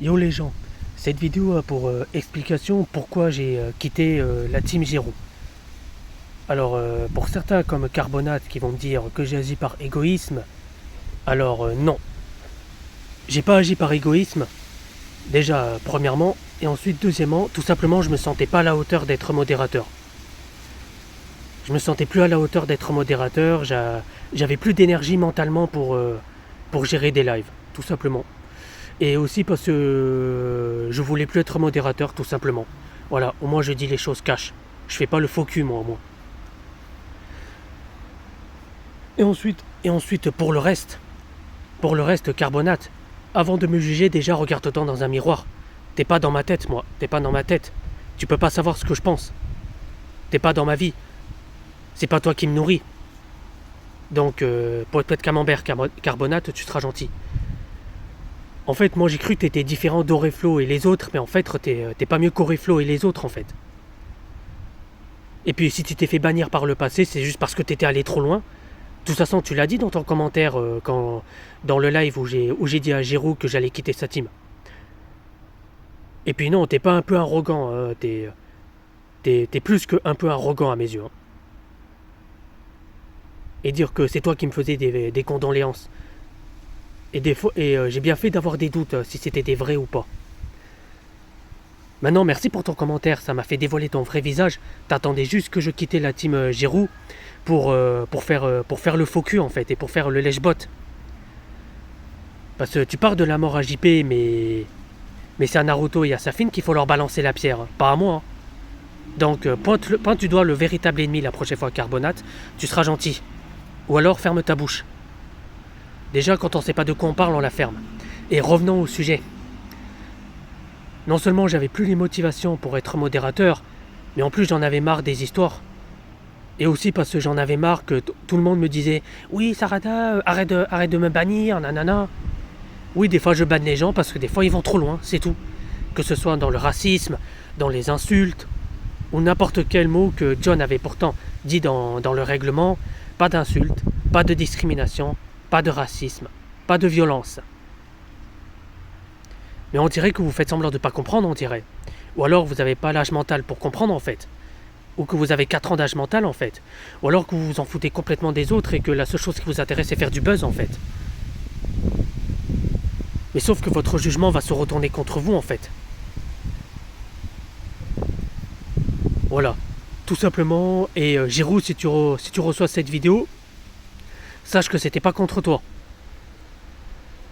Yo les gens, cette vidéo a pour explication pourquoi j'ai quitté la team Giroud. Alors pour certains comme Carbonate qui vont me dire que j'ai agi par égoïsme, alors non, j'ai pas agi par égoïsme, déjà premièrement, et ensuite deuxièmement, tout simplement je me sentais pas à la hauteur d'être modérateur. Je me sentais plus à la hauteur d'être modérateur, j'avais plus d'énergie mentalement pour gérer des lives, tout simplement. Et aussi parce que je voulais plus être modérateur, tout simplement. Voilà, au moins je dis les choses cash. Je fais pas le faux cul, moi, au moins. Et ensuite, pour le reste, Carbonate, avant de me juger, déjà regarde-toi dans un miroir. T'es pas dans ma tête, moi. T'es pas dans ma tête. Tu peux pas savoir ce que je pense. T'es pas dans ma vie. C'est pas toi qui me nourris. Donc, pour être camembert Carbonate, tu seras gentil. En fait, moi j'ai cru que t'étais différent d'Oreflo et les autres, mais en fait, t'es pas mieux qu'Oreflo et les autres, en fait. Et puis, si tu t'es fait bannir par le passé, c'est juste parce que t'étais allé trop loin. De toute façon, tu l'as dit dans ton commentaire dans le live où j'ai dit à Giroud que j'allais quitter sa team. Et puis non, t'es pas un peu arrogant, hein, t'es plus que un peu arrogant à mes yeux. Hein. Et dire que c'est toi qui me faisais des condoléances. Et j'ai bien fait d'avoir des doutes si c'était des vrais ou pas. Maintenant, merci pour ton commentaire, ça m'a fait dévoiler ton vrai visage. T'attendais juste que je quittais la team Giroud pour faire le faux cul en fait, et pour faire le lèche-bot. Parce que tu pars de la mort à JP, mais c'est à Naruto et à Safin qu'il faut leur balancer la pierre, pas à moi. Hein. Donc pointe du doigt le véritable ennemi la prochaine fois, Carbonate, tu seras gentil. Ou alors ferme ta bouche. Déjà, quand on sait pas de quoi on parle, on la ferme. Et revenons au sujet. Non seulement j'avais plus les motivations pour être modérateur, mais en plus j'en avais marre des histoires. Et aussi parce que j'en avais marre que tout le monde me disait « Oui, Sarada, arrête de me bannir, nanana. » Oui, des fois je banne les gens parce que des fois ils vont trop loin, c'est tout. Que ce soit dans le racisme, dans les insultes, ou n'importe quel mot que John avait pourtant dit dans le règlement. Pas d'insultes, pas de discrimination, pas de racisme, pas de violence. Mais on dirait que vous faites semblant de ne pas comprendre, on dirait. Ou alors vous n'avez pas l'âge mental pour comprendre en fait. Ou que vous avez 4 ans d'âge mental en fait. Ou alors que vous vous en foutez complètement des autres et que la seule chose qui vous intéresse c'est faire du buzz en fait. Mais sauf que votre jugement va se retourner contre vous en fait. Voilà. Tout simplement. Et Giroud, si tu reçois cette vidéo, sache que c'était pas contre toi.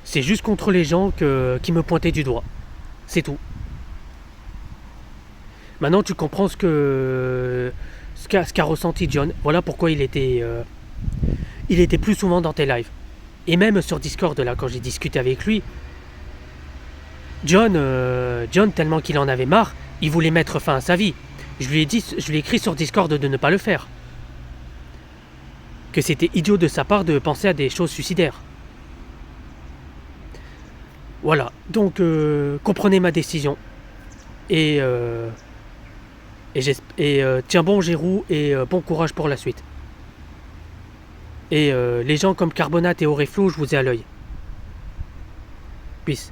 C'est juste contre les gens qui me pointaient du doigt. C'est tout. Maintenant tu comprends ce qu'a ressenti John. Voilà pourquoi il était plus souvent dans tes lives. Et même sur Discord, là, quand j'ai discuté avec lui, John, tellement qu'il en avait marre, il voulait mettre fin à sa vie. Je lui ai écrit sur Discord de ne pas le faire. Que c'était idiot de sa part de penser à des choses suicidaires. Voilà, donc comprenez ma décision. Et tiens bon Giroud et bon courage pour la suite. Et les gens comme Carbonate et Oreflo, je vous ai à l'œil. Peace.